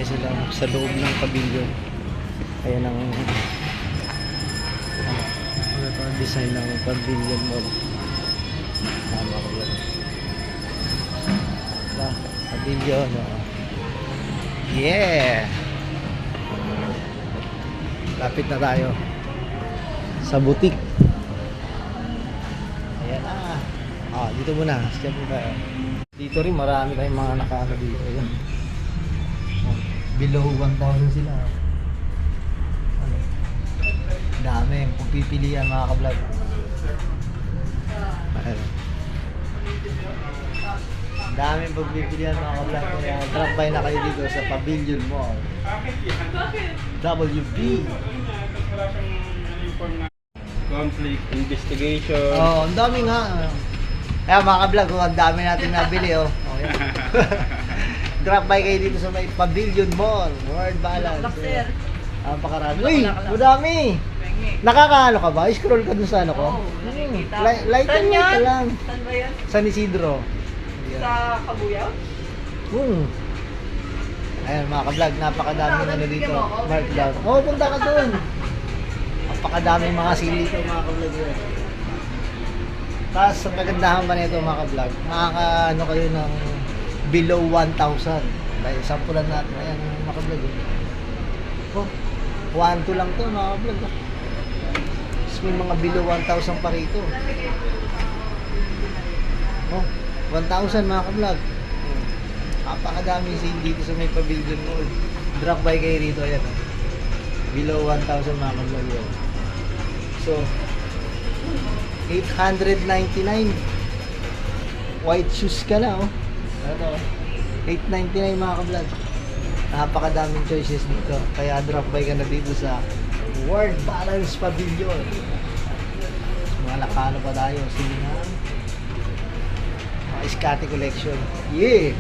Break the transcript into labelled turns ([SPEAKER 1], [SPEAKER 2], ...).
[SPEAKER 1] tayo sa loob ng pavilion. Ayan ang ano ito, design ng pavilion mall. Tama ko yan. Pavilion. Yeah! Lapit na tayo sa boutique. Ayan na. Dito muna. Step mo tayo. Dito rin marami tayong mga nakaano dito. Ayan. Below 1,000 sila. Ano? Dami. Kung pipilian mga ka-vlog. Ayan. Daming pagpipilian mga ka-vlog. Kaya drop by na kayo dito sa Pavilion Mall. WB.
[SPEAKER 2] Conflict investigation.
[SPEAKER 1] Ang dami nga. Kaya mga ka-vlog, ang dami natin nabili. Yan. Drop by kayo dito sa may Pavilion Mall. Word balance. Pakarami. Uy, madami. Nakakaano ka ba? Scroll ka dun sa ano ko? Light ka lang.
[SPEAKER 3] Saan ba yan?
[SPEAKER 1] San Isidro.
[SPEAKER 3] Sa Kabuyaw?
[SPEAKER 1] Ayan mga ka-vlog, napakadaming ano dito. Markdown. Punta ka dun. Napakadaming mga sili dito mga ka-vlog. Tapos ang kagandahan pa nito mga ka-vlog, makaka-ano kayo ng below 1,000. Dahil sampulan natin. Ayan mga ka-vlog. 1,2 lang to mga ka-vlog. Tapos may mga below 1,000 pa rito. 1,000 mga ka-vlog. Napakadaming sale dito sa may Pavilion Mall. Drop by kayo rito. Ayan. Below 1,000 mga ka-vlog yun. So, 899. White shoes ka na Ano? 899 mga ka-vlog. Napakadaming choices dito. Kaya drop by ka na dito sa Word Balance Pavilion. Mga nakano pa tayo. Sige na. Scotty collection. Yeah!